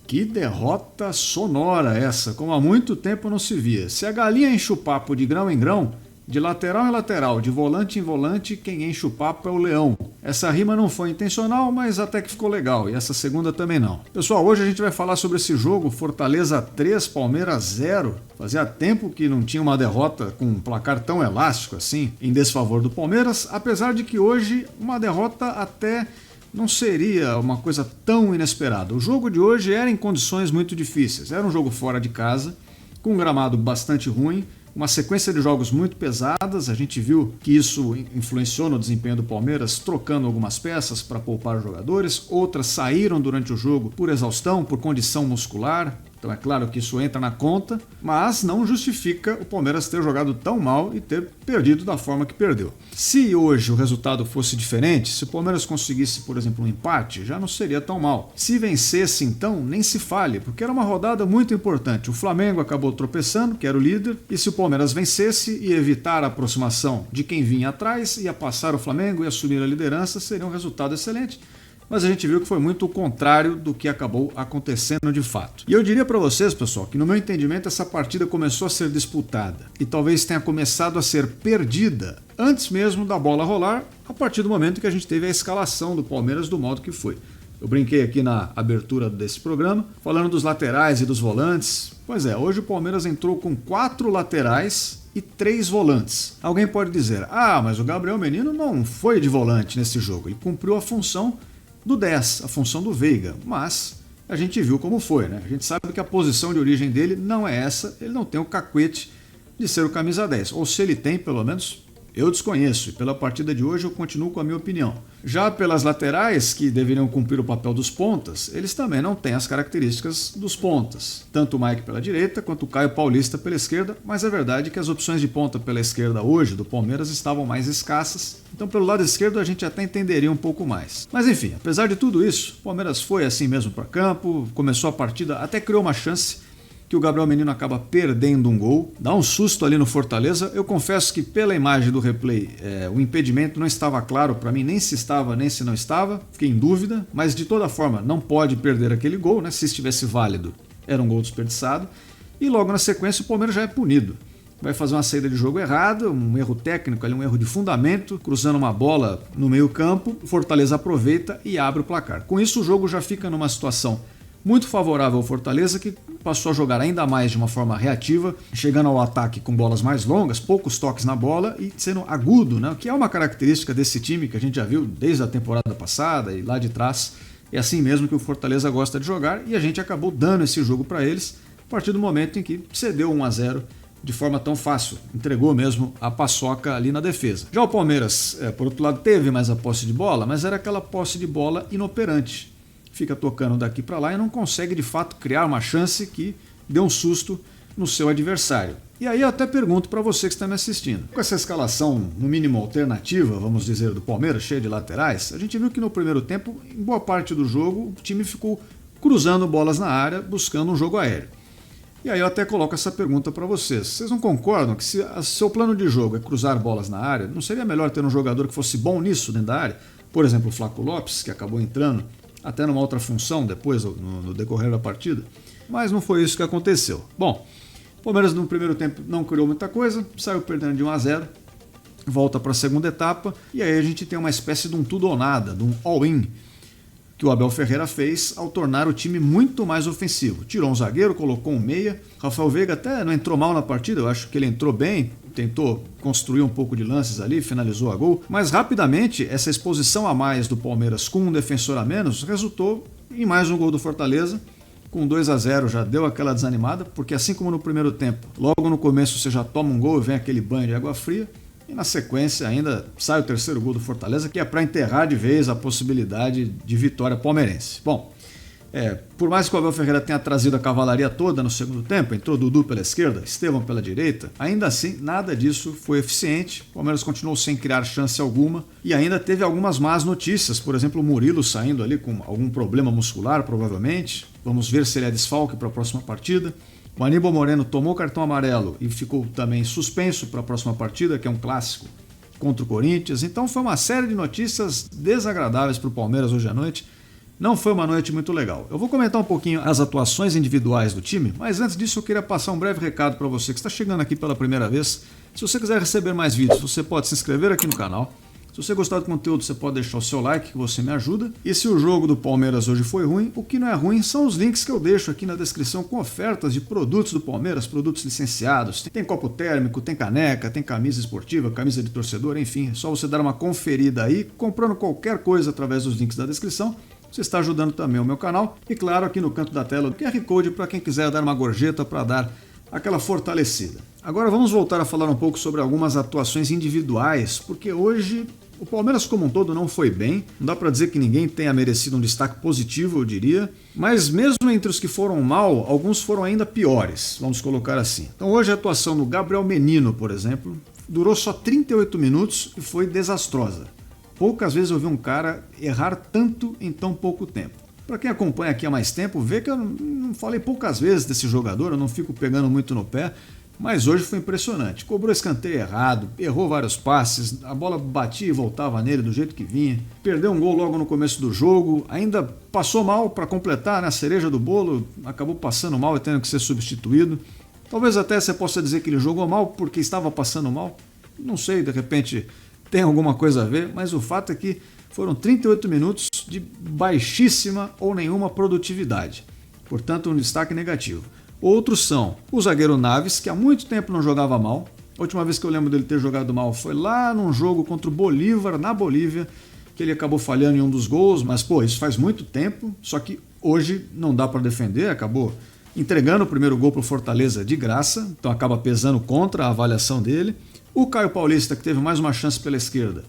Que derrota sonora essa, como há muito tempo não se via. Se a galinha enche o papo de grão em grão, de lateral em lateral, de volante em volante, quem enche o papo é o leão. Essa rima não foi intencional, mas até que ficou legal, e essa segunda também não. Pessoal, hoje a gente vai falar sobre esse jogo, Fortaleza 3, Palmeiras 0. Fazia tempo que não tinha uma derrota com um placar tão elástico assim, em desfavor do Palmeiras, apesar de que hoje uma derrota até não seria uma coisa tão inesperada. O jogo de hoje era em condições muito difíceis. Era um jogo fora de casa, com um gramado bastante ruim, uma sequência de jogos muito pesadas. A gente viu que isso influenciou no desempenho do Palmeiras, trocando algumas peças para poupar jogadores. Outras saíram durante o jogo por exaustão, por condição muscular. Então é claro que isso entra na conta, mas não justifica o Palmeiras ter jogado tão mal e ter perdido da forma que perdeu. Se hoje o resultado fosse diferente, se o Palmeiras conseguisse, por exemplo, um empate, já não seria tão mal. Se vencesse, então, nem se fale, porque era uma rodada muito importante. O Flamengo acabou tropeçando, que era o líder, e se o Palmeiras vencesse e evitar a aproximação de quem vinha atrás, ia passar o Flamengo e assumir a liderança, seria um resultado excelente. Mas a gente viu que foi muito o contrário do que acabou acontecendo de fato. E eu diria para vocês, pessoal, que no meu entendimento essa partida começou a ser disputada e talvez tenha começado a ser perdida antes mesmo da bola rolar, a partir do momento que a gente teve a escalação do Palmeiras do modo que foi. Eu brinquei aqui na abertura desse programa, falando dos laterais e dos volantes. Pois é, hoje o Palmeiras entrou com 4 laterais e 3 volantes. Alguém pode dizer, mas o Gabriel Menino não foi de volante nesse jogo, ele cumpriu a função do 10, a função do Veiga, mas a gente viu como foi, né? A gente sabe que a posição de origem dele não é essa, ele não tem o cacuete de ser o camisa 10, ou se ele tem, pelo menos, eu desconheço, e pela partida de hoje eu continuo com a minha opinião. Já pelas laterais, que deveriam cumprir o papel dos pontas, eles também não têm as características dos pontas. Tanto o Mike pela direita, quanto o Caio Paulista pela esquerda, mas é verdade que as opções de ponta pela esquerda hoje do Palmeiras estavam mais escassas, então pelo lado esquerdo a gente até entenderia um pouco mais. Mas enfim, apesar de tudo isso, o Palmeiras foi assim mesmo para campo, começou a partida, até criou uma chance, que o Gabriel Menino acaba perdendo um gol, dá um susto ali no Fortaleza. Eu confesso que pela imagem do replay o impedimento não estava claro para mim, nem se estava nem se não estava, fiquei em dúvida, mas de toda forma não pode perder aquele gol, né? Se estivesse válido era um gol desperdiçado, e logo na sequência o Palmeiras já é punido. Vai fazer uma saída de jogo errada, um erro técnico, ali, um erro de fundamento, cruzando uma bola no meio campo, o Fortaleza aproveita e abre o placar. Com isso o jogo já fica numa situação muito favorável ao Fortaleza, que passou a jogar ainda mais de uma forma reativa, chegando ao ataque com bolas mais longas, poucos toques na bola e sendo agudo, né? Que é uma característica desse time que a gente já viu desde a temporada passada e lá de trás. É assim mesmo que o Fortaleza gosta de jogar, e a gente acabou dando esse jogo para eles a partir do momento em que cedeu 1-0 de forma tão fácil, entregou mesmo a paçoca ali na defesa. Já o Palmeiras, por outro lado, teve mais a posse de bola, mas era aquela posse de bola inoperante. Fica tocando daqui para lá e não consegue de fato criar uma chance que dê um susto no seu adversário. E aí eu até pergunto para você que está me assistindo. Com essa escalação, no mínimo alternativa, vamos dizer, do Palmeiras, cheia de laterais, a gente viu que no primeiro tempo, em boa parte do jogo, o time ficou cruzando bolas na área, buscando um jogo aéreo. E aí eu até coloco essa pergunta para vocês. Vocês não concordam que se seu plano de jogo é cruzar bolas na área, não seria melhor ter um jogador que fosse bom nisso dentro da área? Por exemplo, o Flaco Lopes, que acabou entrando até numa outra função depois, no decorrer da partida, mas não foi isso que aconteceu. Bom, o Palmeiras no primeiro tempo não criou muita coisa, saiu perdendo de 1-0, volta para a segunda etapa, e aí a gente tem uma espécie de um tudo ou nada, de um all-in, que o Abel Ferreira fez ao tornar o time muito mais ofensivo. Tirou um zagueiro, colocou um meia, Rafael Veiga até não entrou mal na partida, eu acho que ele entrou bem, tentou construir um pouco de lances ali, finalizou a gol, mas rapidamente essa exposição a mais do Palmeiras com um defensor a menos resultou em mais um gol do Fortaleza. Com 2-0 já deu aquela desanimada, porque assim como no primeiro tempo, logo no começo você já toma um gol e vem aquele banho de água fria, e na sequência ainda sai o terceiro gol do Fortaleza, que é para enterrar de vez a possibilidade de vitória palmeirense. Bom, por mais que o Abel Ferreira tenha trazido a cavalaria toda no segundo tempo, entrou Dudu pela esquerda, Estevão pela direita, ainda assim nada disso foi eficiente. O Palmeiras continuou sem criar chance alguma e ainda teve algumas más notícias, por exemplo o Murilo saindo ali com algum problema muscular provavelmente, vamos ver se ele é desfalque para a próxima partida. O Aníbal Moreno tomou cartão amarelo e ficou também suspenso para a próxima partida, que é um clássico contra o Corinthians. Então foi uma série de notícias desagradáveis para o Palmeiras hoje à noite. não foi uma noite muito legal. Eu vou comentar um pouquinho as atuações individuais do time, mas antes disso eu queria passar um breve recado para você que está chegando aqui pela primeira vez. Se você quiser receber mais vídeos, você pode se inscrever aqui no canal. Se você gostar do conteúdo, você pode deixar o seu like, que você me ajuda. E se o jogo do Palmeiras hoje foi ruim, o que não é ruim são os links que eu deixo aqui na descrição com ofertas de produtos do Palmeiras, produtos licenciados. Tem copo térmico, tem caneca, tem camisa esportiva, camisa de torcedor, enfim. É só você dar uma conferida aí, comprando qualquer coisa através dos links da descrição. Você está ajudando também o meu canal. E claro, aqui no canto da tela, o QR Code para quem quiser dar uma gorjeta para dar aquela fortalecida. Agora vamos voltar a falar um pouco sobre algumas atuações individuais, porque hoje o Palmeiras como um todo não foi bem, não dá para dizer que ninguém tenha merecido um destaque positivo, eu diria, mas mesmo entre os que foram mal, alguns foram ainda piores, vamos colocar assim. Então hoje a atuação do Gabriel Menino, por exemplo, durou só 38 minutos e foi desastrosa. Poucas vezes eu vi um cara errar tanto em tão pouco tempo. Para quem acompanha aqui há mais tempo, vê que eu não falei poucas vezes desse jogador, eu não fico pegando muito no pé, mas hoje foi impressionante. Cobrou escanteio errado, errou vários passes, a bola batia e voltava nele do jeito que vinha, perdeu um gol logo no começo do jogo, ainda passou mal para completar, né, a cereja do bolo, acabou passando mal e tendo que ser substituído. Talvez até você possa dizer que ele jogou mal porque estava passando mal, não sei, de repente tem alguma coisa a ver, mas o fato é que foram 38 minutos de baixíssima ou nenhuma produtividade, portanto um destaque negativo. Outros são o zagueiro Naves, que há muito tempo não jogava mal. A última vez que eu lembro dele ter jogado mal foi lá num jogo contra o Bolívar, na Bolívia, que ele acabou falhando em um dos gols, mas pô, isso faz muito tempo, só que hoje não dá para defender, acabou entregando o primeiro gol para o Fortaleza de graça, então acaba pesando contra a avaliação dele. O Caio Paulista, que teve mais uma chance pela esquerda,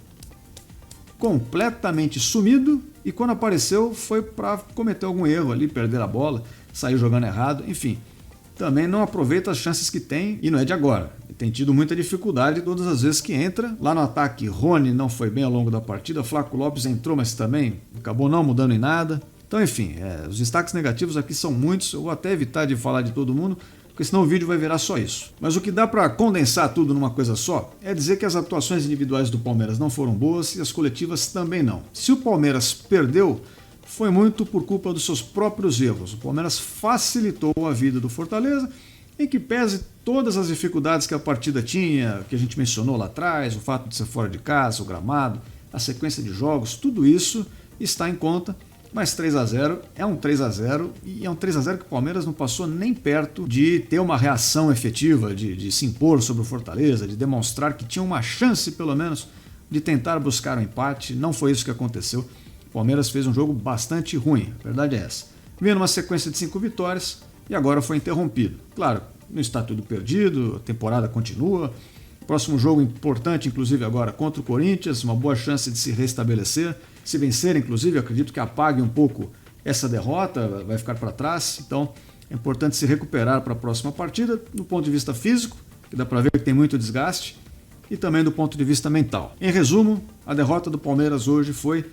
completamente sumido, e quando apareceu foi para cometer algum erro ali, perder a bola, sair jogando errado, enfim. Também não aproveita as chances que tem e não é de agora. Tem tido muita dificuldade todas as vezes que entra. Lá no ataque, Rony não foi bem ao longo da partida, Flaco Lopes entrou, mas também acabou não mudando em nada. Então, enfim, os destaques negativos aqui são muitos. Eu vou até evitar de falar de todo mundo, porque senão o vídeo vai virar só isso. Mas o que dá para condensar tudo numa coisa só é dizer que as atuações individuais do Palmeiras não foram boas e as coletivas também não. Se o Palmeiras perdeu, foi muito por culpa dos seus próprios erros. O Palmeiras facilitou a vida do Fortaleza, em que pese todas as dificuldades que a partida tinha, que a gente mencionou lá atrás, o fato de ser fora de casa, o gramado, a sequência de jogos, tudo isso está em conta, mas 3-0 é um 3-0 e é um 3-0 que o Palmeiras não passou nem perto de ter uma reação efetiva, de se impor sobre o Fortaleza, de demonstrar que tinha uma chance pelo menos de tentar buscar um empate. Não foi isso que aconteceu. O Palmeiras fez um jogo bastante ruim, a verdade é essa. Vinha numa sequência de 5 vitórias e agora foi interrompido. Claro, não está tudo perdido, a temporada continua. Próximo jogo importante, inclusive agora, contra o Corinthians, uma boa chance de se restabelecer. Se vencer, inclusive, acredito que apague um pouco essa derrota, vai ficar para trás. Então, é importante se recuperar para a próxima partida, do ponto de vista físico, que dá para ver que tem muito desgaste, e também do ponto de vista mental. Em resumo, a derrota do Palmeiras hoje foi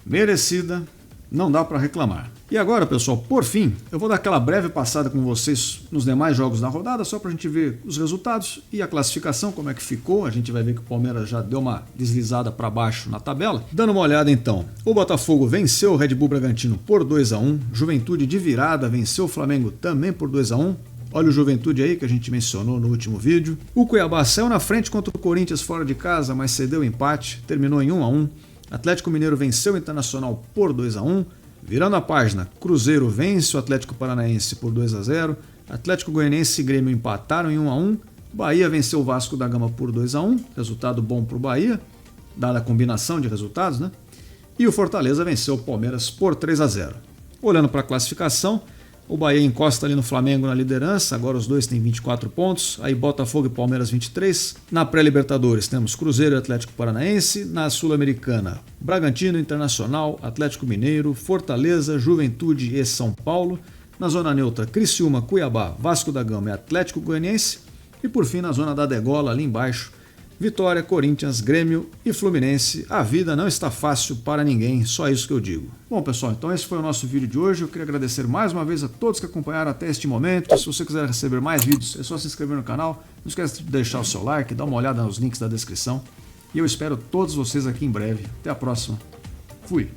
merecida, não dá para reclamar. E agora, pessoal, por fim, eu vou dar aquela breve passada com vocês nos demais jogos da rodada, só para a gente ver os resultados e a classificação, como é que ficou. A gente vai ver que o Palmeiras já deu uma deslizada para baixo na tabela. Dando uma olhada então, o Botafogo venceu o Red Bull Bragantino por 2-1, Juventude de virada venceu o Flamengo também por 2-1. Olha o Juventude aí que a gente mencionou no último vídeo. O Cuiabá saiu na frente contra o Corinthians fora de casa, mas cedeu o empate, terminou em 1-1. Atlético Mineiro venceu o Internacional por 2-1. Virando a página, Cruzeiro vence o Atlético Paranaense por 2-0. Atlético Goianiense e Grêmio empataram em 1-1. Bahia venceu o Vasco da Gama por 2-1. Resultado bom para o Bahia, dada a combinação de resultados, né? E o Fortaleza venceu o Palmeiras por 3-0. Olhando para a classificação, o Bahia encosta ali no Flamengo na liderança, agora os dois têm 24 pontos, aí Botafogo e Palmeiras 23. Na pré-Libertadores temos Cruzeiro e Atlético Paranaense, na Sul-Americana Bragantino, Internacional, Atlético Mineiro, Fortaleza, Juventude e São Paulo. Na zona neutra Criciúma, Cuiabá, Vasco da Gama e Atlético Goianiense. E por fim na zona da degola ali embaixo, Vitória, Corinthians, Grêmio e Fluminense. A vida não está fácil para ninguém, só isso que eu digo. Bom, pessoal, então esse foi o nosso vídeo de hoje. Eu queria agradecer mais uma vez a todos que acompanharam até este momento. Se você quiser receber mais vídeos, é só se inscrever no canal. Não esqueça de deixar o seu like, dar uma olhada nos links da descrição. E eu espero todos vocês aqui em breve. Até a próxima. Fui!